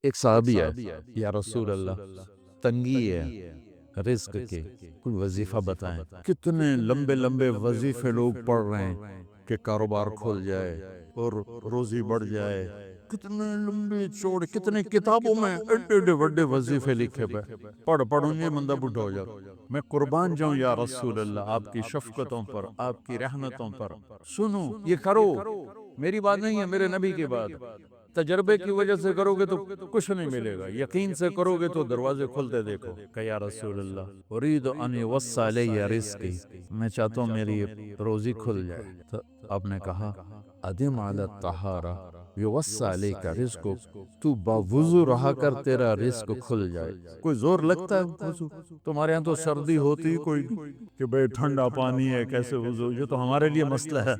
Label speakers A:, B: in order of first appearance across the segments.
A: ایک صحابی ہے، یا رسول اللہ تنگی ہے رزق کے، کوئی وظیفہ بتائیں۔ کتنے لمبے لمبے وظیفے لوگ پڑھ رہے ہیں کہ کاروبار کھل جائے اور روزی بڑھ جائے، کتنے لمبے چوڑے، کتنے کتابوں میں ایڈے ایڈے بڑے وظیفے لکھے پہ، پڑھ یہ بندہ بڈھا ہو جاتا۔ میں قربان جاؤں یا رسول اللہ آپ کی شفقتوں پر، آپ کی رحمتوں پر، سنو یہ کرو، میری بات نہیں ہے، میرے نبی کی بات۔ تجربے کی وجہ سے کرو گے تو کچھ نہیں ملے گا، یقین سے کرو گے تو دروازے کھلتے دیکھو کہ یا رسول اللہ اريد ان يوسع علی رزقی، میں چاہتا ہوں میری روزی کھل جائے۔ تو آپ نے کہا ادم علی الطہارہ یوسع علیک رزقک، تو باوضو رہا کر تیرا رزق کھل جائے۔ کوئی زور لگتا ہے وضو؟ تمہارے ہاں تو سردی ہوتی کوئی کہ بھئی ٹھنڈا پانی ہے کیسے وضو، یہ تو ہمارے لیے مسئلہ ہے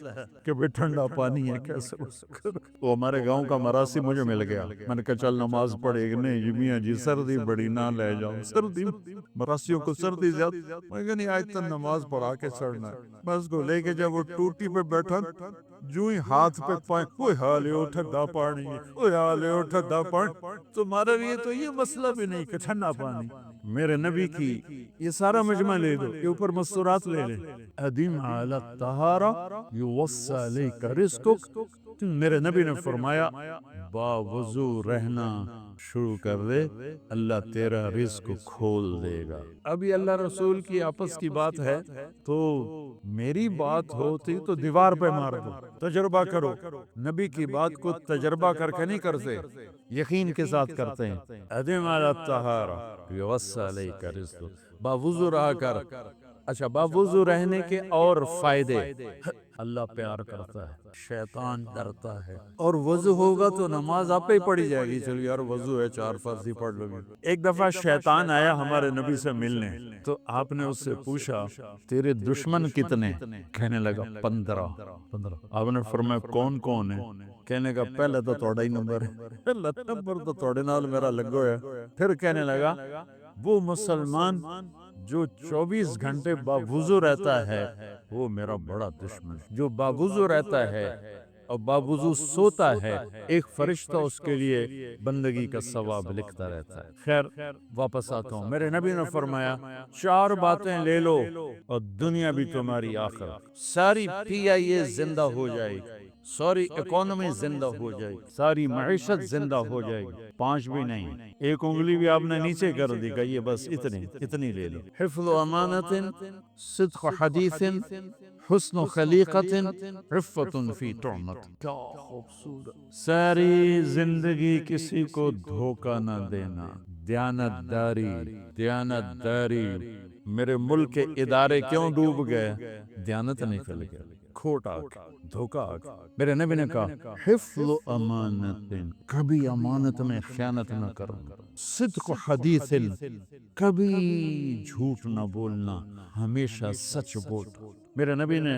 A: کہ بھئی ٹھنڈا پانی ہے کیسے وضو کرو۔ وہ ہمارے گاؤں کا مراسی مجھے مل گیا، میں نے کہا چل نماز پڑھے گی، نہیں جی میاں جی سردی بڑی نہ لے جاؤ، سردی مراسیوں کو سردی زیادہ، میں کہا نہیں آج تو نماز پڑھا کے چڑھنا ہے۔ بس کو لے کے جب وہ ٹوٹی پہ بیٹھا، جو ہی ہاتھ پہ پائیں، کوئی حالے اٹھا دا پانی، کوئی حالے اٹھا دا پانی، تمہارے لیے تو یہ مسئلہ بھی نہیں کہ ٹھنڈا پانی۔ میرے نبی کی یہ سارا مجمع لے دو، یہ اوپر مستورات لے لے، ادیم علی الطہارہ یوسع علیک رزقک، میرے نبی نے فرمایا باوضو رہنا شروع کر دے، اللہ تیرا رزق کھول دے گا۔ ابھی اللہ رسول کی آپس کی بات ہے تو میری بات ہوتی تو دیوار پہ مار دو، تجربہ کرو۔ نبی کی بات کو تجربہ کر کے نہیں کرتے، یقین کے ساتھ کرتے ہیں۔ ادم علی الطہارہ یوسع علیک رزقک، باوضو رہا کر۔ اچھا باوضو رہنے کے اور فائدے، اللہ پیار کرتا ہے، شیطان ڈرتا ہے، اور وضو ہوگا تو نماز آپ ہی پڑھی جائے گی، چلو یار وضو ہے 4 فرض ہی پڑھ لو گے۔ ایک دفعہ شیطان آیا ہمارے نبی سے ملنے، تو آپ نے اس سے پوچھا تیرے دشمن کتنے؟ کہنے لگا 15۔ آپ نے فرمایا کون کون ہے؟ کہنے لگا پہلے تو توڑا ہی نمبر ہے، پہلا نمبر تو توڑے نال میرا لگو ہے۔ پھر کہنے لگا وہ مسلمان جو 24 گھنٹے باوضو رہتا ہے وہ میرا بڑا دشمن ہے۔ جو باوضو رہتا ہے اور باوضو سوتا ہے، ایک فرشتہ اس کے لیے بندگی کا ثواب لکھتا رہتا ہے۔ خیر واپس آتا ہوں، میرے نبی نے فرمایا 4 باتیں لے لو اور دنیا بھی تمہاری آخرت، ساری PIA زندہ ہو جائے گی، ساری اکانومی زندہ ہو جائے گی، ساری معیشت زندہ ہو جائے گی، 5 بھی نہیں، ایک انگلی بھی آپ نے نیچے کر دی کہ یہ بس اتنی لے لو۔ حفظ امانت، صدق حدیث، حسن خلیقت، عفت فی طعمت۔ کیا خوبصورت، ساری زندگی کسی کو دھوکہ نہ دینا، دیانت داری۔ میرے ملک کے ادارے کیوں ڈوب گئے؟ دیانت نکل گیا، کھوٹ آ گیا، دھوکہ آ گیا۔ میرے نبی نے کہا حفظ امانت، کبھی امانت میں خیانت نہ کرنا، صدق حدیث، کبھی جھوٹ نہ بولنا، ہمیشہ سچ بولنا۔ میرے نبی نے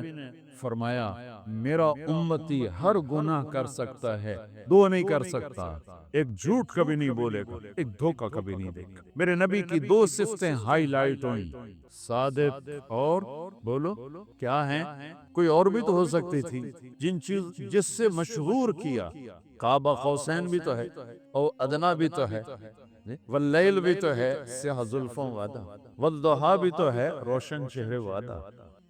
A: فرمایا میرا امتی ہر گناہ کر سکتا ہے، 2 نہیں کر سکتا، ایک جھوٹ کبھی نہیں بولے گا، ایک دھوکہ کبھی نہیں دے گا۔ میرے نبی کی 2 صفتیں ہائی لائٹ ہوئیں، صادق اور بولو کیا ہیں؟ کوئی اور بھی تو ہو سکتی تھی، جس سے مشہور کیا، قاب قوسین بھی تو ہے، اور ادنا بھی تو ہے، واللیل بھی تو ہے، سیاہ زلفوں والا، والضحیٰ بھی تو ہے، روشن چہرے والا۔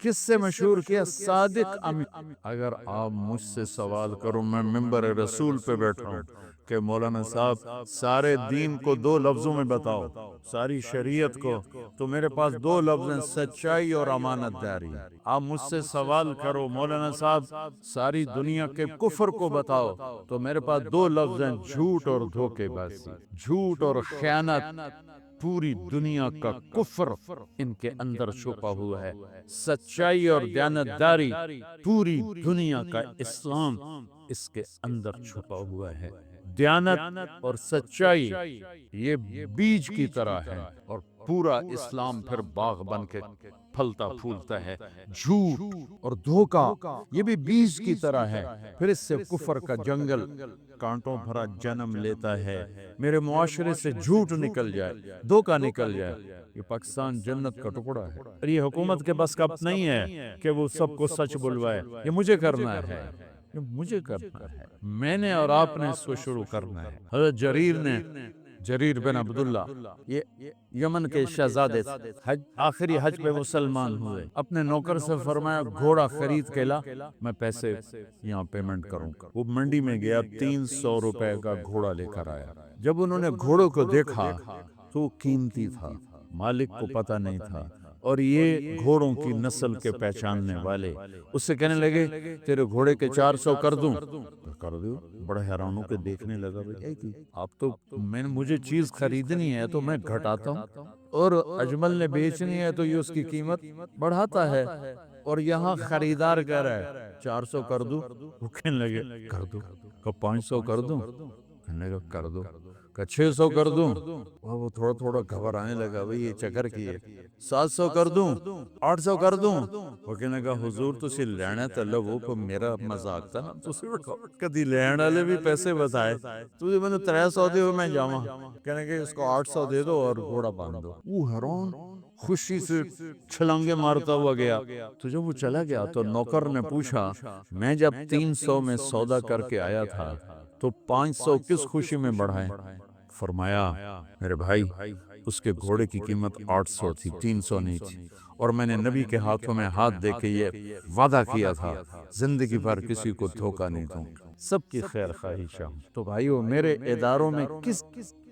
A: کس سے مشہور کیا؟ صادق امین۔ اگر آپ مجھ سے سوال کرو، میں ممبر رسول پہ بیٹھا ہوں کہ مولانا صاحب سارے دین کو 2 لفظوں میں بتاؤ، ساری شریعت کو، تو میرے پاس 2 لفظ ہیں، سچائی اور امانت داری۔ آپ مجھ سے سوال کرو مولانا صاحب ساری دنیا کے کفر کو بتاؤ، تو میرے پاس 2 لفظ ہیں، جھوٹ اور دھوکے بازی، جھوٹ اور خیانت۔ پوری دنیا کا کفر ان کے اندر چھپا ہوا ہے، سچائی اور دیانتداری، پوری دنیا کا اسلام اس کے اندر چھپا ہوا ہے۔ دیانت اور سچائی یہ بیج کی طرح ہے، اور پورا اسلام پھر باغ بن کے پھلتا پھولتا ہے۔ جھوٹ اور دھوکہ یہ بھی بیج کی طرح ہے، پھر اس سے کفر کا جنگل کانٹوں بھرا جنم لیتا ہے۔ میرے معاشرے سے جھوٹ نکل جائے، دھوکہ نکل جائے، یہ پاکستان جنت کا ٹکڑا ہے، اور یہ حکومت کے بس کا نہیں ہے کہ وہ سب کو سچ بلوائے، یہ مجھے کرنا ہے۔ یہ مجھے کرنا ہے، میں نے اور آپ نے اس کو شروع کرنا ہے۔ حضرت جریر بن عبداللہ یہ یمن کے شہزادے تھے، آخری حج پہ مسلمان ہوئے، اپنے نوکر سے فرمایا گھوڑا خرید کے لا، میں پیسے یہاں پیمنٹ کروں گا۔ وہ منڈی میں گیا، 300 روپے کا گھوڑا لے کر آیا۔ جب انہوں نے گھوڑوں کو دیکھا تو قیمتی تھا، مالک کو پتہ نہیں تھا، اور یہ گھوڑوں کی نسل کے پہچاننے والے اس سے کہنے لگے تیرے گھوڑے کے 400 کر دوں؟ کر دو۔ بڑا حیران ہو کے دیکھنے لگا، آپ تو مجھے چیز خریدنی ہے تو میں گھٹاتا ہوں، اور اجمل نے بیچنی ہے تو یہ اس کی قیمت بڑھاتا ہے، اور یہاں خریدار کہہ رہا ہے 400 کر دوں؟ وہ کہنے لگے کر دو۔ کہ 500 کر دوں؟ کہنے لگا کر دو۔ کہ 600 کر دوں؟ وہ تھوڑا تھوڑا گھبرانے لگا، بھئی یہ چکر کی ہے۔ 700 کر دوں؟ 800 کر دوں؟ وہ کہنے لگا حضور تسی لینا تے لو، کو میرا مذاق تھا نا، تسی کدی لین والے بھی پیسے بتائے، تسی میں 300 دیو میں جاواں، کہنے کہ اس کو 800 دے دو اور گھوڑا باندھ دو۔ وہ حیران خوشی سے چھلانگے مارتا ہوا گیا۔ تو جب وہ چلا گیا تو نوکر نے پوچھا میں جب 300 میں سودا کر کے آیا تھا تو 500 کس خوشی میں بڑھائے؟ فرمایا میرے بھائی اس کے گھوڑے کی قیمت 800 تھی، 300 نہیں تھی، اور میں نے نبی کے ہاتھوں میں ہاتھ دے کے یہ وعدہ کیا تھا زندگی بھر کسی کو دھوکہ نہیں دوں، سب کی خیر خواہشاں ہوں۔ تو بھائیو میرے اداروں میں کس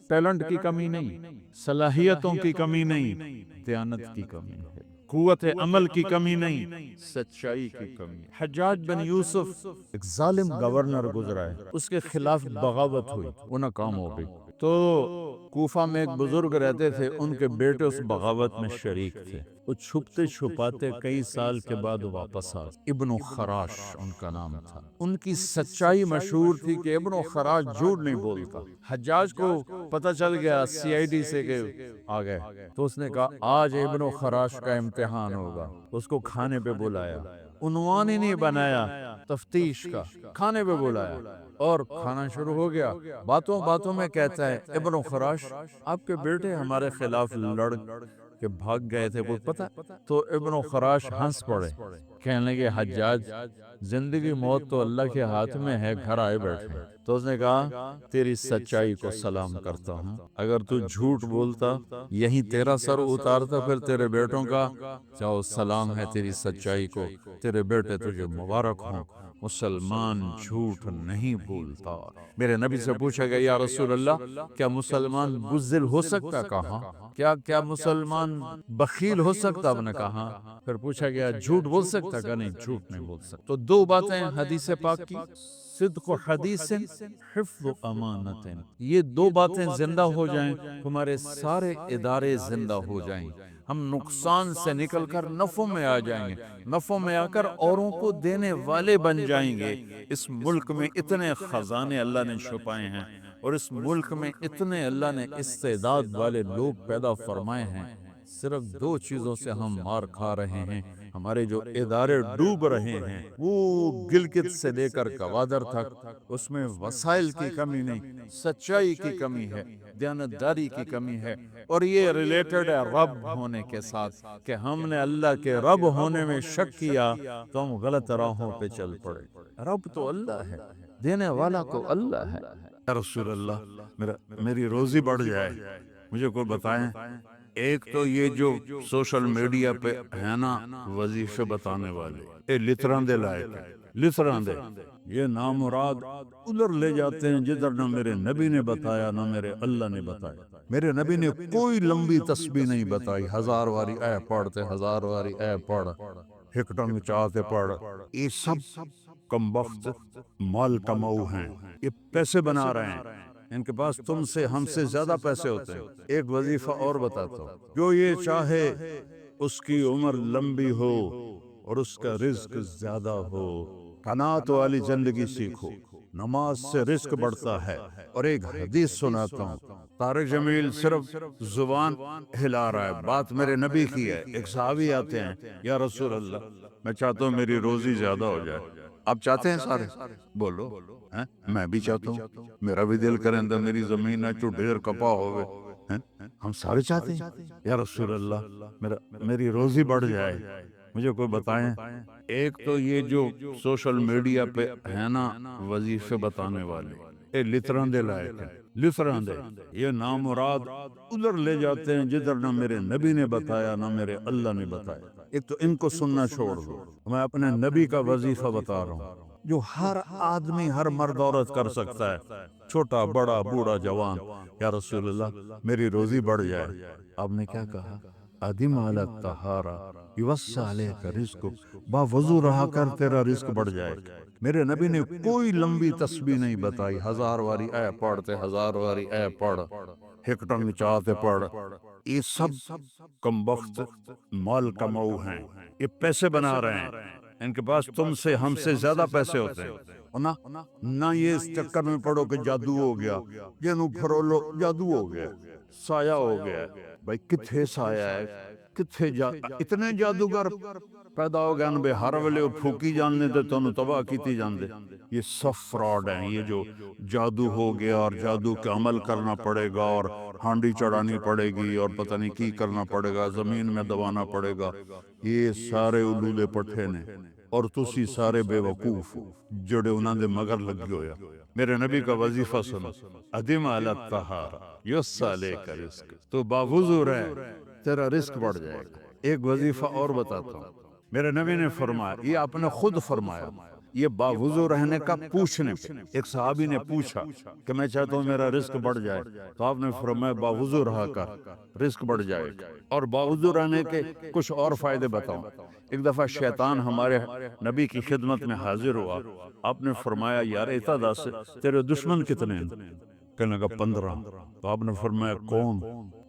A: ٹیلنٹ کی کمی نہیں، صلاحیتوں کی کمی نہیں، دیانت کی کمی ہے، قوت عمل کی کمی نہیں، سچائی کی کمی ہے۔ حجاج بن یوسف ایک ظالم گورنر گزرا ہے، اس کے خلاف بغاوت ہوئی، وہ ناکام ہو گئی۔ تو کوفہ میں ایک بزرگ رہتے تھے، ان کے بیٹے اس بغاوت میں شریک تھے، وہ چھپتے چھپاتے کئی سال کے بعد واپس آئے۔ ابن خراش ان کا نام تھا۔ ان کی سچائی مشہور تھی کہ ابن خراش جھوٹ نہیں بولتا۔ حجاج کو پتہ چل گیا CID سے کہ آ گئے، تو اس نے کہا آج ابن خراش کا امتحان ہوگا۔ اس کو کھانے پہ بلایا، عنوان ہی نہیں بنایا تفتیش کا، کھانے پہ بلایا اور کھانا شروع ہو گیا۔ باتوں باتوں میں کہتا ہے ابن خراش آپ کے بیٹے ہمارے خلاف لڑ کے بھاگ گئے تھے، وہ پتہ؟ تو ابن خراش ہنس پڑے، کہنے لگے حجاج زندگی موت تو اللہ کے ہاتھ میں ہے، گھر آئے بیٹھے۔ تو اس نے کہا تیری سچائی کو سلام کرتا ہوں، اگر تو جھوٹ بولتا یہیں تیرا سر اتارتا پھر تیرے بیٹوں کا، چاہو سلام ہے تیری سچائی کو، تیرے بیٹے تجھے مبارک ہوں، مسلمان جھوٹ نہیں بولتا۔ میرے نبی سے پوچھا گیا یا رسول اللہ کیا مسلمان بزدل ہو سکتا؟ کہا کیا مسلمان بخیل ہو سکتا؟ آپ نے کہا۔ پھر پوچھا گیا جھوٹ بول سکتا؟ کہا نہیں جھوٹ نہیں بول سکتا۔ تو دو باتیں حدیث پاک کی، صدق و حدیث، حفظ و امانت، یہ دو باتیں زندہ ہو جائیں تمہارے سارے ادارے زندہ ہو جائیں، ہم نقصان سے نکل کر نفع میں آ جائیں گے، نفع میں آ کر اوروں کو دینے والے بن جائیں گے۔ اس ملک میں اتنے خزانے اللہ نے چھپائے ہیں، اور اس ملک میں اتنے اللہ نے استعداد والے لوگ پیدا فرمائے ہیں، صرف دو چیزوں سے ہم مار کھا رہے ہیں، ہمارے جو ادارے ڈوب رہے ہیں، وہ گلگت سے لے کر گوادر تک، اس میں وسائل کی کمی نہیں، سچائی کی کمی ہے، دیانتداری کی کمی ہے، اور یہ ریلیٹڈ ہے رب ہونے کے ساتھ، کہ ہم نے اللہ کے رب ہونے میں شک کیا تو ہم غلط راہوں پہ چل پڑے۔ رب تو اللہ ہے، دینے والا تو اللہ ہے۔ یا رسول اللہ میری روزی بڑھ جائے، مجھے کوئی بتائیں۔ ایک تو یہ جو سوشل میڈیا پہ ہے نا وظیفے بتانے والے، یہ لتران دے لائق ہے، لتران دے، یہ نامراد ادھر لے جاتے ہیں جدھر نہ میرے نبی نے بتایا نہ میرے اللہ نے بتایا۔ میرے نبی نے کوئی لمبی تسبیح نہیں بتائی، 1000 واری اے پڑھتے، 1000 واری اے پڑھ، ہکٹنگ چاہتے پڑھ، یہ سب کم وقت مال کماؤ ہیں، یہ پیسے بنا رہے ہیں، ان کے پاس تم سے ہم سے زیادہ پیسے ہوتے ہیں۔ ایک وظیفہ اور بتاتا ہوں، جو یہ چاہے اس کی عمر لمبی ہو اور اس کا رزق زیادہ ہو، قناعت والی زندگی سیکھو، نماز سے رزق بڑھتا ہے۔ اور ایک حدیث سناتا ہوں، طارق جمیل صرف زبان ہلا رہا ہے، بات میرے نبی کی ہے۔ ایک صحابی آتے ہیں، یا رسول اللہ میں چاہتا ہوں میری روزی زیادہ ہو جائے۔ آپ چاہتے ہیں سارے؟ بولو، میں بھی چاہتا ہوں، میرا بھی دل کریں دا میری زمین ہے چو ڈھیر کپا ہوئے، ہم سارے چاہتے ہیں۔ یا رسول اللہ میری روزی بڑھ جائے، مجھے کوئی بتائیں. ایک تو یہ جو سوشل میڈیا پہ ہے نا وظیفے بتانے والے، یہ لطران دے لائق ہیں، لطران دے. یہ نامراد ادھر لے جاتے ہیں جدھر نہ میرے نبی نے بتایا نہ میرے اللہ نے بتایا. ایک تو ان کو سننا چھوڑ دو. میں اپنے نبی کا وظیفہ بتا رہا ہوں جو ہر آدمی، ہر مرد عورت کر سکتا ہے، چھوٹا بڑا بوڑھا جوان. یا رسول اللہ میری روزی بڑھ جائے. آپ نے کیا کہا؟ ادیم علت طہارا یوسع علیک رزق، با وضو رہا کر تیرا رزق بڑھ جائے. میرے نبی نے کوئی لمبی تسبیح نہیں بتائی. 1000 واری اے پڑھتے، 1000 واری اے پڑھ، ہکٹنگ چاہتے پڑھ. یہ سب کم بخت مال کماؤ ہیں، یہ پیسے بنا رہے ہیں. ان کے پاس تم سے ہم سے زیادہ پیسے ہوتے ہیں نہ یہ اس چکر میں پڑو کہ جادو ہو گیا، یہ نو پھرولو جادو ہو گیا، سایہ ہو گیا. بھائی کتھے سایہ ہے، کتھے اتنے جادوگر پیدا ہو گئے بے ہر ویلے پھوکی جاننے دے تو تباہ کیتی جاندے. یہ سب فراڈ ہیں. یہ جو جادو ہو گیا اور جادو کے عمل کرنا پڑے گا اور ہانڈی چڑھانی پڑے گی اور پتہ نہیں کی کرنا پڑے گا، زمین میں دبانا پڑے گا، یہ سارے علودے پٹھے نے. اور تسی سارے بے وقوف جڑے انہاں دے مگر لگے ہویا. میرے نبی کا وظیفہ سنو. ادیم علی الطہارہ یوسع علیک رزق، تو باوضو رہ تیرا رزق بڑھ جائے گا. ایک وظیفہ اور بتاتا ہوں. میرے نبی نے فرمایا، یہ آپ نے خود فرمایا، یہ باوضو رہنے کا پوچھنے پہ. ایک صحابی نے پوچھا کہ میں چاہتا ہوں میرا رزق بڑھ جائے، تو آپ نے فرمایا باوضو رہا کر رزق بڑھ جائے گا. اور باوضو رہنے کے کچھ اور فائدے بتاؤں. ایک دفعہ شیطان ہمارے نبی کی خدمت میں حاضر ہوا. آپ نے فرمایا یار اتا دس تیرے دشمن کتنے ہیں؟ کہنے لگا 15. تو آپ نے فرمایا کون؟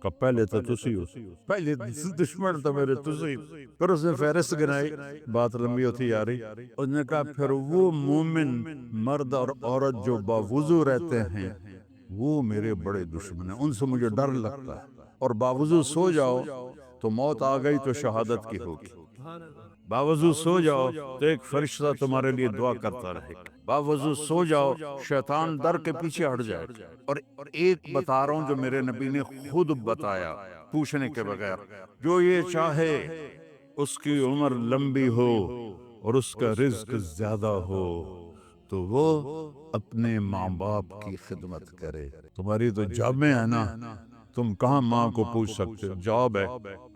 A: کہ پہلے تو تسی ہو، پہلے دشمن تو میرے تسی. پھر اس نے فہرست گنائی، بات لمبی ہوتی جا رہی. اس نے کہا پھر وہ مومن مرد اور عورت جو باوضو رہتے ہیں وہ میرے بڑے دشمن ہیں، ان سے مجھے ڈر لگتا ہے. اور باوضو سو جاؤ تو موت آ گئی تو شہادت کی ہوگی. باوضو سو جاؤ تو ایک فرشتہ تمہارے لیے دعا کرتا رہے گا. باوضو سو جاؤ شیطان در کے پیچھے ہٹ جائے. اور ایک بتا رہا ہوں جو میرے نبی نے خود بتایا پوچھنے کے بغیر، جو یہ چاہے اس کی عمر لمبی ہو اور اس کا رزق زیادہ ہو تو وہ اپنے ماں باپ کی خدمت کرے. تمہاری تو جابیں ہیں نا، تم کہاں ماں کو پوچھ سکتے ہو، جاب ہے.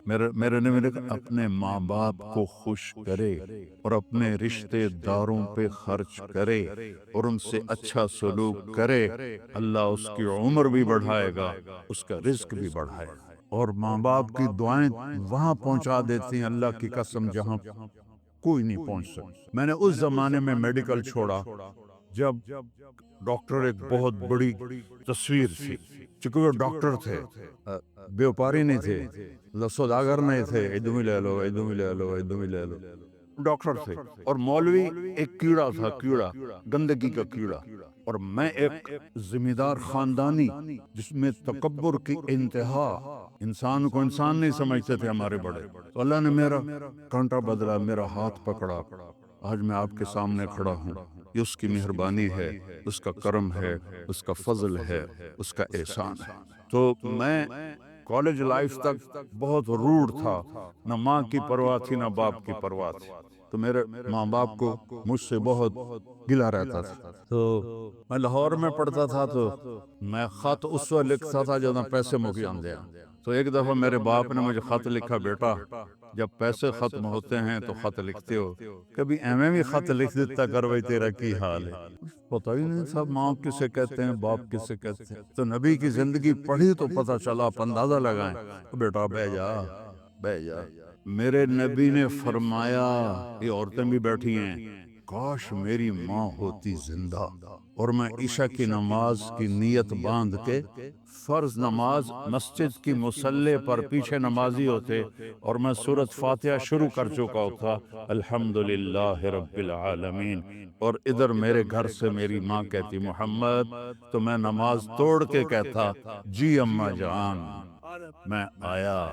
A: میرے نے میرے اپنے ماں باپ کو خوش کرے اور اپنے رشتے داروں پہ خرچ کرے اور ان سے اچھا سلوک کرے. اللہ اس کی عمر بھی بڑھائے گا، اس کا رزق بھی بڑھائے گا. اور ماں باپ کی دعائیں وہاں پہنچا دیتی ہیں اللہ کی قسم جہاں کوئی نہیں پہنچ سکتا. میں نے اس زمانے میں میڈیکل چھوڑا جب ڈاکٹر ایک بہت بڑی تصویر تھی، چونکہ وہ ڈاکٹر تھے، بیوپاری نہیں تھے، سوداگر نہیں تھے. ادھم ہی لے لو، ادھم ہی لے لو، ادھم ہی لے لو. ڈاکٹر تھے. اور مولوی ایک کیڑا تھا، کیڑا، گندگی کا کیڑا. اور میں ایک ذمہ دار خاندانی جس میں تکبر کی انتہا، انسان کو انسان نہیں سمجھتے تھے ہمارے بڑے. تو اللہ نے میرا کانٹا بدلا، میرا ہاتھ پکڑا. آج میں آپ کے سامنے کھڑا ہوں. یہ اس کی مہربانی ہے، اس کا کرم ہے، اس کا فضل ہے، اس کا احسان ہے. تو میں کالج لائف تک بہت روڈ تھا، نہ ماں کی پرواہ تھی نہ باپ کی پرواہ تھی. تو میرے ماں باپ کو مجھ سے بہت گلا رہتا تھا. تو میں لاہور میں پڑھتا تھا تو میں خط اس وقت لکھتا تھا جب پیسے مک جاندے ہیں. تو ایک دفعہ میرے باپ نے مجھے خط لکھا، بیٹا جب پیسے ختم ہوتے ہیں تو خط لکھتے ہو، کبھی ایویں بھی خط لکھ دیتا کر بھائی تیرا کی حال ہے. پتہ ہی نہیں سب ماں کسے کہتے ہیں، باپ کسے کہتے ہیں. تو نبی کی زندگی پڑھی تو پتہ چلا، آپ اندازہ لگائیں. بیٹا بہ جا، بہ جا. میرے نبی نے فرمایا، یہ عورتیں بھی بیٹھی ہیں، کاش میری ماں ہوتی زندہ اور میں عشاء کی نماز کی نیت باندھ کے فرض نماز مسجد کی مصلی پر پیچھے نمازی ہوتے اور میں سورۃ فاتحہ شروع کر چکا ہوتا، الحمدللہ رب العالمین، اور ادھر میرے گھر سے میری ماں کہتی محمد، تو میں نماز توڑ کے کہتا جی اماں جان میں آیا،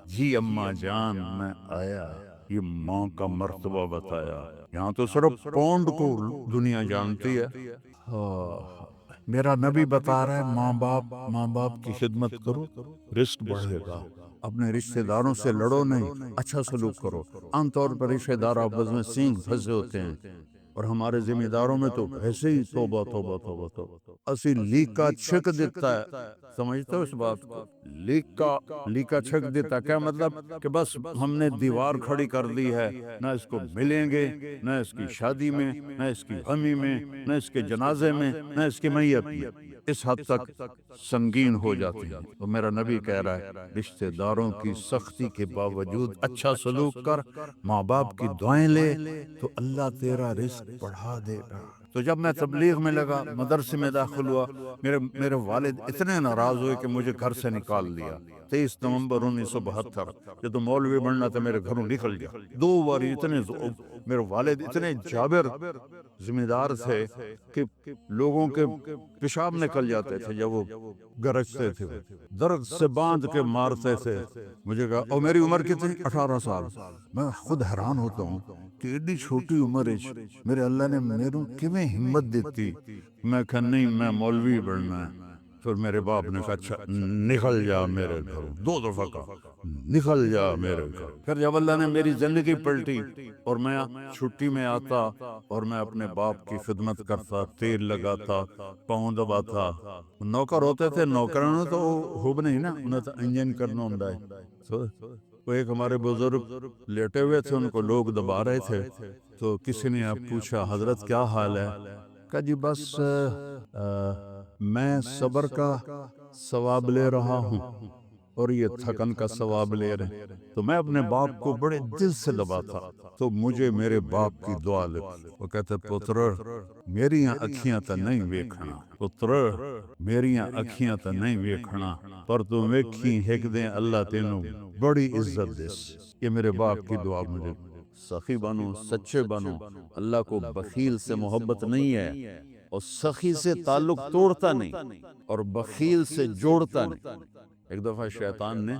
A: جی اماں جان میں آیا. یہ ماں کا مرتبہ بتایا. یہاں تو صرف پونڈ کو دنیا جانتی ہے. میرا نبی بتا رہا ہے ماں باپ کی خدمت کرو، رزق بڑھے گا. اپنے رشتہ داروں سے لڑو نہیں، اچھا سلوک کرو۔ عام طور پر رشتہ دار آپس میں سینگ پھنسے ہوتے ہیں، اور ہمارے ذمہ داروں میں تو ایسے ہی توبہ توبہ توبہ توبہ، اسی لیکا چھک دیتا ہے۔ سمجھتے ہو اس بات کو؟ لیکا چھک دیتا کیا مطلب؟ کہ بس ہم نے دیوار کھڑی کر دی ہے، نہ اس کو ملیں گے، نہ اس کی شادی میں، نہ اس کی غمی میں، نہ اس کے جنازے میں، نہ اس کی میت میں۔ اس حد تک سنگین ہو جاتی ہیں۔ تو میرا نبی کہہ رہا ہے رشتہ داروں کی سختی کے باوجود اچھا سلوک کر، ماں باپ کی دعائیں لے، تو اللہ تیرا رزق بڑھا دے گا۔ تو جب میں تبلیغ میں لگا، مدرسے میں داخل ہوا، میرے والد اتنے ناراض ہوئے کہ مجھے گھر سے نکال دیا۔ 23 نومبر 1972، یہ تو مولوی بننا تھا، میرے گھروں نکل گیا 2 بار۔ میرے والد اتنے جابر ذمہ دار تھے کہ لوگوں کے پیشاب نکل جاتے تھے جب وہ گرجتے تھے، درد سے باندھ کے مارتے تھے۔ مجھے کہا، اور میری عمر کتنی؟ 18 سال۔ میں خود حیران ہوتا ہوں کہ اتنی چھوٹی عمر میرے اللہ نے میروں کیویں ہمت دیتی۔ میں کہا نہیں، میں مولوی بننا ہے۔ پھر میرے باپ نے کہا اچھا نکل جا میرے گھر، 2 دفعہ کہا نکل جا میرے گھر۔ پھر جب اللہ نے میری زندگی پلٹی اور میں چھٹی میں آتا اور میں اپنے باپ کی خدمت کرتا، تیل لگاتا، پاؤں دباتا، نوکر ہوتے تھے، نوکروں نے تو ہوب نہیں نا، انہیں تو انجن کرنا ہوندا ہے۔ تو ایک ہمارے بزرگ لیٹے ہوئے تھے، ان کو لوگ دبا رہے تھے، تو کسی نے آپ پوچھا حضرت کیا حال ہے؟ کہا جی بس میں صبر کا ثواب لے رہا ہوں اور یہ تھکن کا ثواب لے رہے۔ تو میں اپنے باپ کو بڑے دل سے دباتا، تو مجھے میرے باپ کی دعا لگی۔ وہ کہتے پتر میریاں اکھیاں تا نہیں ویکھنا، پتر میریاں اکھیاں تا نہیں ویکھنا، پر تو ویکھی ایک دن اللہ تینوں بڑی عزت دیس۔ یہ میرے باپ کی دعا مجھے۔ سخی بنو، سچے بنو۔ اللہ کو بخیل سے محبت نہیں ہے، اور سخی سے تعلق توڑتا نہیں اور بخیل سے جوڑتا نہیں۔ ایک دفعہ شیطان نے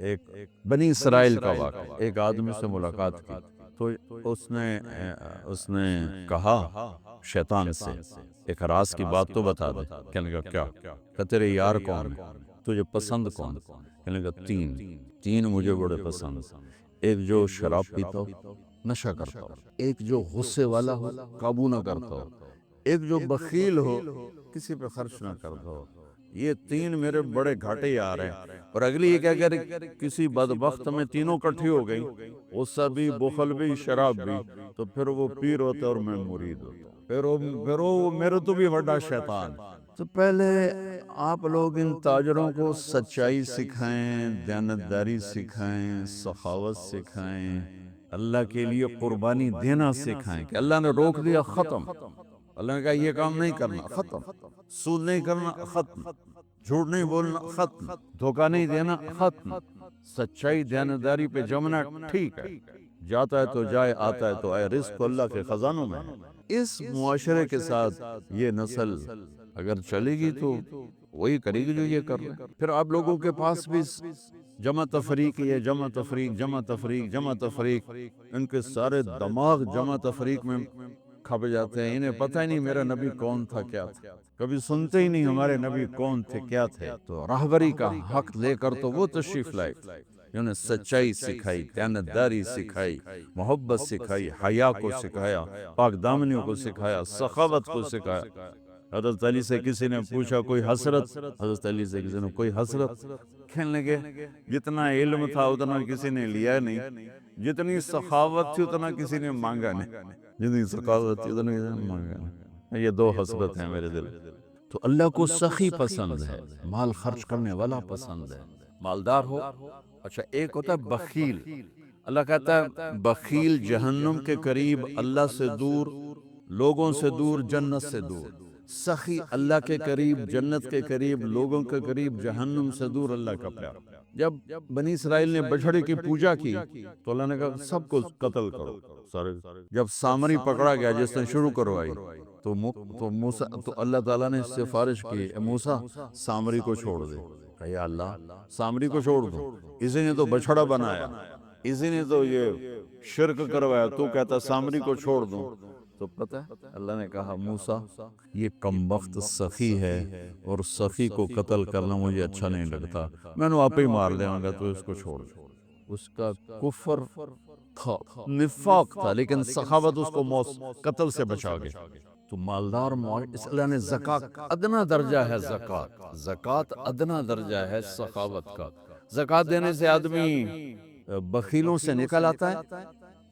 A: ایک بنی اسرائیل کا واقعہ، ایک آدمی سے ملاقات کی، تو اس نے کہا شیطان سے ایک راز کی بات تو بتا دے۔ کہنے لگا کیا؟ کہ تیرے یار کون ہے؟ تجھے پسند کون؟ کہنے لگا 3 مجھے بڑے پسند۔ ایک جو شراب پیتا ہو، نشہ کرتا ہو، ایک جو غصے والا ہو، قابو نہ کرتا ہو، ایک جو بخیل ہو، کسی پہ خرچ نہ کرتا ہو۔ یہ 3 میرے بڑے گھاٹے یار ہیں۔ اور اگلی یہ کہ اگر کسی بدبخت میں تینوں کٹھی ہو گئی، غصہ بھی، بخل بھی، شراب بھی، تو پھر وہ پیر ہوتا ہے اور میں مرید ہوتا ہوں، پھر وہ میرے تو بھی بڑا شیطان۔ تو پہلے آپ لوگ ان تاجروں کو سچائی سکھائیں، دیانتداری سکھائیں، سخاوت سکھائیں، اللہ کے لیے قربانی دینا سکھائیں۔ کہ اللہ نے روک دیا، ختم۔ اللہ نے کہا یہ کام نہیں کرنا، ختم۔ سود نہیں کرنا، ختم۔ جھوٹ نہیں بولنا، ختم۔ دھوکہ نہیں دینا، ختم۔ سچائی دیانتداری پہ جمنا ٹھیک ہے، جاتا ہے تو جائے، آتا ہے تو آئے، رزق اللہ کے خزانوں میں ہے۔ اس معاشرے کے ساتھ یہ نسل اگر چلے گی تو وہی کرے گی جو یہ کر رہے ہیں۔ پھر آپ لوگوں کے پاس بھی جمع تفریق، یہ جمع تفریق، جمع تفریق، جمع تفریق، ان کے سارے دماغ جمع تفریق میں کھپ جاتے ہیں۔ انہیں پتہ ہی نہیں میرا نبی کون تھا، کیا تھا، کبھی سنتے ہی نہیں ہمارے نبی کون تھے، کیا تھے۔ تو راہبری کا حق لے کر تو وہ تشریف لائے جنہوں نے سچائی سکھائی، دیانتداری سکھائی، محبت سکھائی، حیا کو سکھایا، پاک دامنیوں کو سکھایا، سخاوت کو سکھایا۔ حضرت علی سے کسی نے پوچھا کوئی حسرت؟ حضرت علی سے کسی نے کوئی حسرت؟ کہنے لگے جتنا علم تھا اتنا کسی نے لیا نہیں، جتنی سخاوت تھی اتنا کسی نے مانگا نہیں، جتنی سخاوت تھی اتنا کسی نے مانگا نہیں۔ یہ 2 حسرت ہیں میرے دل۔ تو اللہ کو سخی پسند ہے، مال خرچ کرنے والا پسند ہے، مالدار ہو۔ اچھا ایک ہوتا ہے بخیل۔ اللہ کہتا ہے بخیل جہنم کے قریب، اللہ سے دور، لوگوں سے دور، جنت سے دور۔ سخی اللہ کے قریب، جنت کے قریب، لوگوں کے قریب، جہنم سے دور، اللہ کا پیارا۔ جب بنی اسرائیل نے بچھڑے کی پوجا کی تو اللہ نے کہا سب کو قتل کرو سارے۔ جب سامری پکڑا گیا جس نے شروع کروائی تو اللہ تعالیٰ نے سفارش کی، اے موسیٰ سامری کو چھوڑ دے۔ کہا یا اللہ سامری کو چھوڑ دو، اسی نے تو بچھڑا بنایا، اسی نے تو یہ شرک کروایا، تو کہتا سامری کو چھوڑ دوں؟ تو پتہ ہے اللہ نے کہا موسیٰ یہ کم وقت سخی ہے اور سخی کو قتل کرنا مجھے اچھا نہیں لگتا، میں نے آپ ہی مار لوں گا، تو اس کو چھوڑ دے۔ اس کا کفر تھا، نفاق تھا، لیکن سخاوت اس کو قتل سے بچا گئی۔ تو مالدار اس اللہ نے زکوٰۃ ادنا درجہ ہے، زکوٰۃ ادنا درجہ ہے سخاوت کا۔ زکوٰۃ دینے سے آدمی بخیلوں سے نکل آتا ہے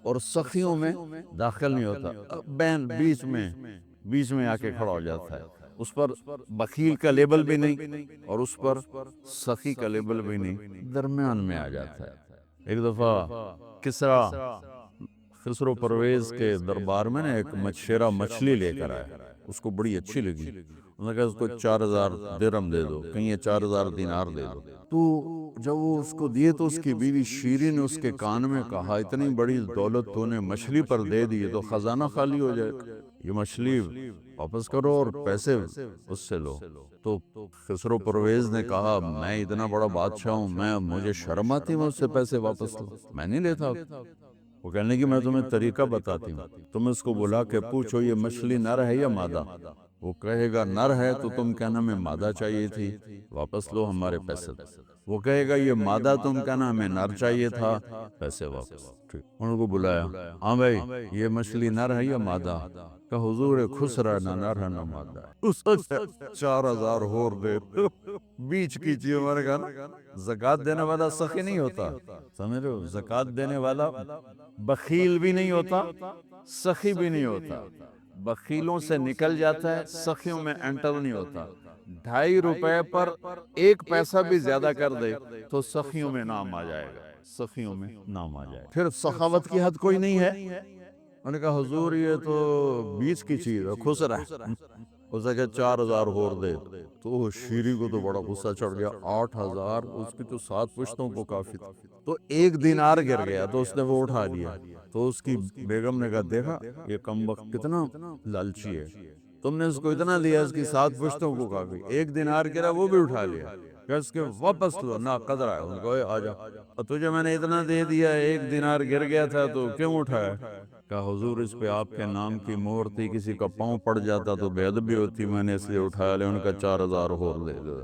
A: اور سخیوں میں داخل نہیں ہوتا، بین بیچ میں آ کے کھڑا ہو جاتا ہے۔ اس پر بخیل کا لیبل بھی نہیں اور اس پر سخی کا لیبل بھی نہیں، درمیان میں آ جاتا ہے۔ ایک دفعہ خسرو پرویز کے دربار میں ایک مچھیرا مچھلی لے کر آیا، اس کو بڑی اچھی لگی، انہوں نے کہا اس کو 4000 درہم دے دو، کہیں یہ 4000 دینار دے دو۔ تو جب وہ اس کو دیے تو اس کی بیوی شیری نے اس کے کان میں کہا اتنی بڑی دولت تو نے مچھلی پر دے دی تو خزانہ خالی ہو جائے، یہ مچھلی واپس کرو اور پیسے اس سے لو۔ تو خسرو پرویز نے کہا میں اتنا بڑا بادشاہ ہوں، مجھے شرم آتی میں اس سے پیسے واپس لوں، میں نہیں لیتا۔ وہ کہنے لگی میں تمہیں طریقہ بتاتی ہوں، تم اس کو بلا کے پوچھو یہ مچھلی نر ہے یا مادہ، وہ کہے گا نر ہے تو تم کہنا ہمیں مادہ چاہیے تھی، واپس لو ہمارے پیسے۔ وہ کہے گا یہ مادہ، تم کہنا ہمیں نر چاہیے تھا، پیسے واپس۔ ان کو بلایا، ہاں بھائی یہ مچھلی نر ہے یا مادہ؟ کہ حضور خسرا نہ نر ہے نہ مادہ ہے۔ اس 4000 ہور دے بیچ کی چیز۔ ہمارے کہا نا زکوٰۃ دینے والا سخی نہیں ہوتا، سمجھ رہے ہو، زکوٰۃ دینے والا بخیل بھی نہیں ہوتا، سخی بھی نہیں ہوتا، بخیلوں سے نکل جاتا ہے، سخیوں میں انٹر نہیں ہوتا۔ 2.5 روپے پر 1 پیسہ بھی زیادہ کر دے تو سخیوں میں نام آ جائے گا، سخیوں میں نام آ جائے گا۔ پھر سخاوت کی حد کوئی نہیں ہے۔ انہوں نے کہا حضور یہ تو بیچ کی چیز ہے، خسرا ہے، اسے کہ 4000 ہور دے۔ تو شیری کو تو بڑا غصہ چڑھ گیا، 8000 اس کی تو 7 پشتوں کو کافی تھا۔ تو 1 دینار گر گیا تو اس نے وہ اٹھا لیا۔ تو اس کی بیگم نے کہا دیکھا یہ کم وقت کتنا لالچی ہے، تم نے اس کو اتنا لیا، اس کی 7 پشتوں کو کافی، 1 دینار گرا وہ بھی اٹھا لیا، کہ اس کے واپس لو نہ قدر ہے۔ ان کو آ جا، اور تجھے میں نے اتنا دے دیا، 1 دینار گر گیا تھا تو کیوں اٹھایا؟ کہا حضور اس پہ آپ کے نام کی مہر تھی، کسی کا پاؤں پڑ جاتا تو بے ادبی ہوتی، میں نے اس لیے اٹھایا لیا۔ ان کا 4000 ہور دے دو۔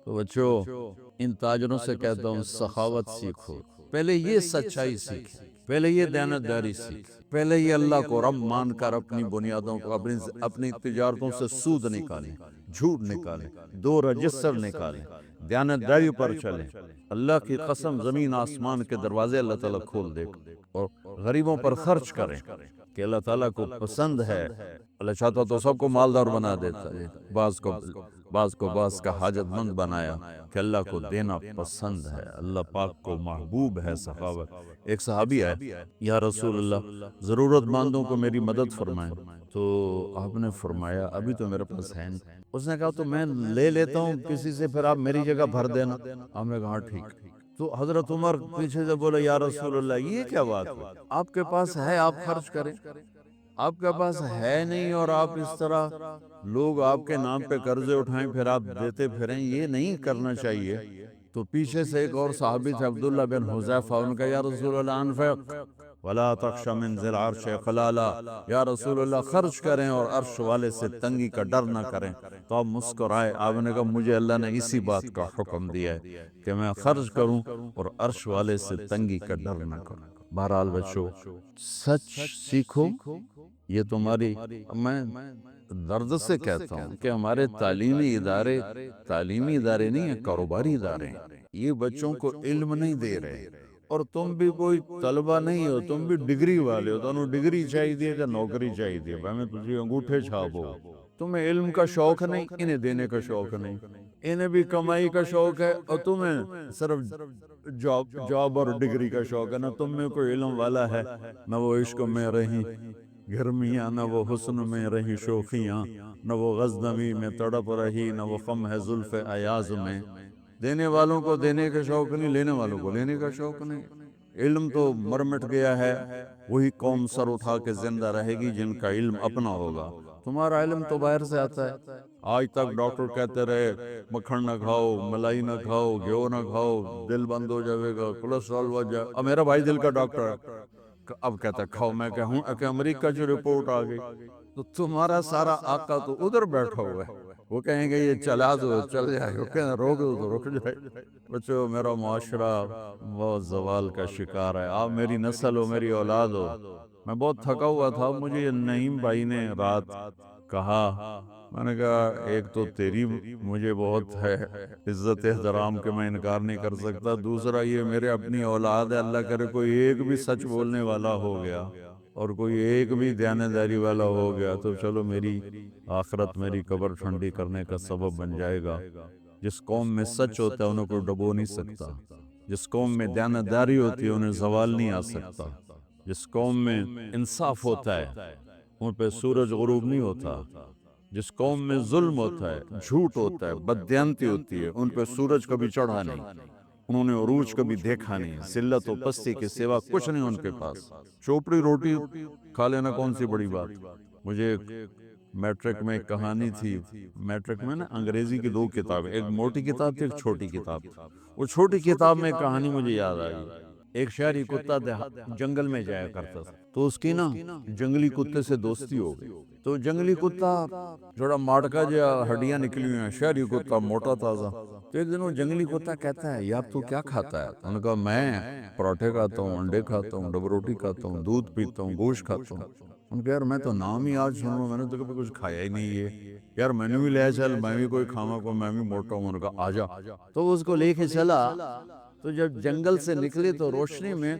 A: تو بچوں ان تاجروں سے کہتا ہوں سخاوت سیکھو، پہلے یہ سچائی سیکھیں، پہلے یہ دیانتداری سیکھیں، پہلے یہ اللہ کو رب مان کر اپنی بنیادوں کو، اپنی تجارتوں سے سود نکالیں، جھوٹ نکالیں، 2 رجسٹر نکالیں، دیانتداری پر چلیں۔ اللہ کی قسم زمین آسمان کے دروازے اللہ تعالیٰ کھول دے اور غریبوں پر خرچ کریں، کہ اللہ تعالیٰ کو پسند ہے۔ اللہ چاہتا تو سب کو مالدار بنا دیتا ہے، بعض کو کا حاجت مند بنایا، کہ اللہ کو دینا پسند ہے، اللہ پاک کو محبوب ہے سخاوت۔ ایک صحابی ہے، یا رسول اللہ ضرورت مندوں کو میری مدد فرمائیں، تو آپ نے فرمایا ابھی تو میرے پاس ہے نہیں۔ اس نے کہا تو میں لے لیتا ہوں کسی سے، پھر آپ میری جگہ بھر دینا۔ آپ نے کہا ٹھیک۔ تو حضرت عمر پیچھے سے بولا یا رسول اللہ یہ کیا بات ہے، آپ کے پاس ہے آپ خرچ کریں، آپ کے پاس ہے نہیں اور آپ اس طرح لوگ آپ کے نام پہ قرضے اٹھائیں پھر آپ دیتے پھریں، یہ نہیں کرنا چاہیے۔ تو پیچھے سے ایک اور صحابی تھے عبداللہ بن حذیفہ، ان کا یا رسول اللہ انفق ولا تخش من ذی العرش خلالا، یا رسول اللہ خرچ کریں اور عرش والے سے تنگی کا ڈر نہ کریں۔ تو آپ مسکرائے، آپ نے کہا مجھے اللہ نے اسی بات کا حکم دیا ہے کہ میں خرچ کروں اور عرش والے سے تنگی کا ڈر نہ کروں۔ بہرحال بچوں سچ سیکھو، یہ تمہاری، میں درد سے کہتا ہوں کہ ہمارے تعلیمی ادارے نہیں ہیں، کاروباری ادارے ہیں، یہ بچوں کو علم نہیں دے رہے۔ اور تم بھی کوئی طلبہ نہیں ہو، تم بھی ڈگری والے ہو، تمہیں ڈگری چاہیے کہ نوکری چاہیے، میں تجھے انگوٹھے چھاپو۔ تمہیں علم کا شوق نہیں، انہیں دینے کا شوق نہیں، انہیں بھی کمائی کا شوق ہے اور تمہیں صرف جاب اور ڈگری کا شوق ہے۔ نہ تم میں کوئی علم والا ہے، نہ وہ عشق میں رہی گرمیاں، نہ وہ حسن میں رہی شوخیاں، نہ وہ غزنوی میں تڑپ رہی، نہ وہ خم ہے زلف ایاز میں۔ دینے والوں کو دینے کا شوق نہیں، لینے والوں کو لینے کا شوق نہیں۔ علم تو مر مٹ گیا ہے، وہی قوم سر اٹھا کے زندہ رہے گی جن کا علم اپنا ہوگا۔ تمہارا علم تو باہر سے آتا ہے۔ آج تک ڈاکٹر کہتے رہے مکھن نہ کھاؤ، ملائی نہ کھاؤ، گھیو نہ کھاؤ، دل بند ہو جائے گا، کولیسٹرول بڑھ جائے۔ اب میرا بھائی دل کا ڈاکٹر ہے، اب کہتا ہے کھاؤ، میں کہوں کہ امریکہ جو رپورٹ آ گئی تو تمہارا سارا آقا تو ادھر بیٹھا ہوا ہے، وہ کہیں گے یہ چلا دو چل جائے، وہ کہیں روک دو تو رک جائے۔ بچو میرا معاشرہ بہت زوال کا شکار ہے، آپ میری نسل ہو، میری اولاد ہو۔ میں بہت تھکا ہوا تھا، مجھے یہ نعیم بھائی نے رات کہا، میں نے کہا ایک تو تیری مجھے بہت ہے عزت احترام کہ میں انکار نہیں کر سکتا، دوسرا یہ میرے اپنی اولاد ہے، اللہ کرے کوئی ایک بھی سچ بولنے والا ہو گیا اور کوئی ایک بھی دیانتداری والا ہو گیا تو چلو میری آخرت، میری قبر ٹھنڈی کرنے کا سبب بن جائے گا۔ جس قوم میں سچ ہوتا ہے انہیں کوئی ڈبو نہیں سکتا، جس قوم میں دیانتداری ہوتی ہے انہیں زوال نہیں آ سکتا، جس قوم میں انصاف ہوتا ہے ان پہ سورج غروب نہیں ہوتا، جس قوم میں ظلم ہوتا ہے، جھوٹ ہوتا ہے، بددیانتی ہوتی ہے، ان پہ سورج کبھی چڑھا نہیں، انہوں نے عروج کبھی دیکھا نہیں، ذلت و پستی کے سوا کچھ نہیں ان کے پاس، چوپڑی روٹی کھا لینا کون سی بڑی بات۔ مجھے میٹرک میں ایک کہانی تھی، میٹرک میں نا انگریزی کی 2 کتابیں، ایک موٹی کتاب تھی، ایک چھوٹی کتاب تھی، وہ چھوٹی کتاب میں ایک کہانی مجھے یاد آئی۔ ایک شہری کتا جنگل میں جایا کرتا تھا، تو اس کی نا جنگلی کتے سے دوستی ہو گئی، تو جنگلی کتا تھوڑا ماڑکا جا، ہڈیاں نکلی ہوئی ہیں، شہری کتا موٹا تازہ، تو ایک دن وہ جنگلی کتا کہتا ہے یار تو کیا کھاتا ہے؟ انہوں نے کہا میں پراٹھے کھاتا ہوں، انڈے کھاتا ہوں، ڈبل روٹی کھاتا ہوں، دودھ پیتا ہوں، گوشت کھاتا ہوں۔ ان کہ یار میں تو نام ہی آج سن رہا ہوں، میں نے تو کبھی کچھ کھایا ہی نہیں ہے، یار میں نے بھی لے چل، میں بھی کوئی کھاما کو، میں بھی موٹا ہوں۔ انہوں نے کہا آجا، تو وہ اس کو لے کے چلا، تو جب جنگل سے نکلے تو روشنی میں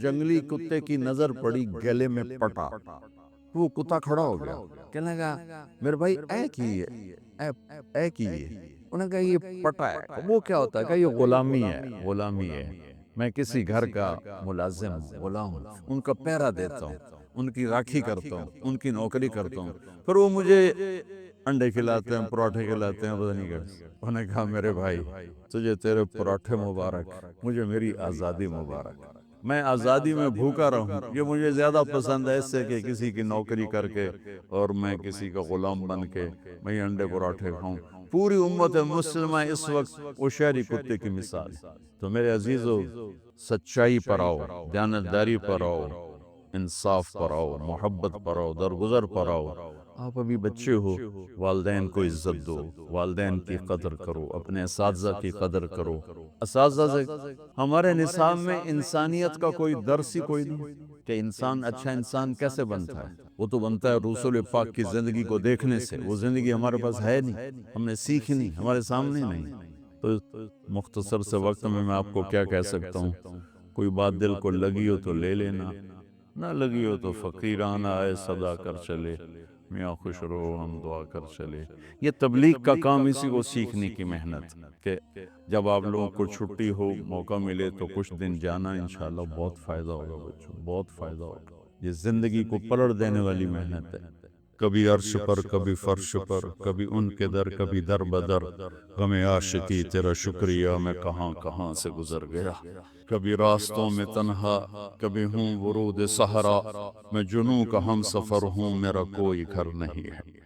A: جنگلی کتے کی نظر پڑی گلے میں پٹا، وہ کتا کھڑا ہو گیا، کہنے لگا میرے بھائی اے کی ہے، اے کی ہے؟ انہوں نے کہا یہ پٹا ہے۔ وہ کیا ہوتا ہے؟ کہ یہ غلامی ہے، غلامی ہے، میں کسی گھر کا ملازم ہوں، غلام ہوں، ان کا پہرا دیتا ہوں، ان کی راکھی کرتا ہوں، ان کی نوکری کرتا ہوں، پھر وہ مجھے انڈے کھلاتے ہیں، پراٹھے کھلاتے ہیں، پتہ نہیں کیا۔ انہوں نے کہا میرے بھائی تجھے تیرے پراٹھے مبارک، مجھے میری آزادی مبارک، میں آزادی میں بھوکا رہوں، یہ مجھے زیادہ پسند ہے اس سے کہ کسی کی نوکری کر کے اور میں کسی کا غلام بن کے میں انڈے پراٹھے کھاؤں۔ پوری امت مسلمہ اس وقت وہ شہری کتے کی مثال۔ تو میرے عزیزو، سچائی پر آؤ، دیانتداری پر آؤ، انصاف پر آؤ، محبت پر آؤ، درگزر پر آؤ۔ آپ ابھی بچے ہو، والدین کو عزت دو، والدین کی قدر کرو، اپنے اساتذہ کی قدر کرو۔ اساتذہ سے ہمارے نصاب میں انسانیت کا کوئی درس ہی کوئی نہیں کہ انسان اچھا انسان کیسے بنتا ہے، وہ تو بنتا ہے رسول پاک کی زندگی کو دیکھنے سے، وہ زندگی ہمارے پاس ہے نہیں، ہم نے سیکھی نہیں، ہمارے سامنے نہیں۔ تو مختصر سے وقت میں آپ کو کیا کہہ سکتا ہوں، کوئی بات دل کو لگی ہو تو لے لینا، نہ لگی ہو تو فقیرانہ آئے صدا کر چلے، میاں خوش رہو ہم دعا کر چلے۔ یہ تبلیغ کا کام اسی کو سیکھنے کی محنت، کہ جب آپ لوگوں کو چھٹی ہو، موقع ملے تو کچھ دن جانا، انشاءاللہ بہت فائدہ ہوگا بچوں، بہت فائدہ ہوگا۔ یہ زندگی کو پلٹ دینے والی محنت ہے، کبھی عرش پر، کبھی فرش پر، کبھی ان کے در، کبھی در بدر، غم عاشقی تیرا شکریہ میں کہاں کہاں سے گزر گیا، کبھی راستوں میں تنہا، کبھی ہوں ورود صحرا، میں جنوں کا ہم سفر ہوں، میرا کوئی گھر نہیں ہے۔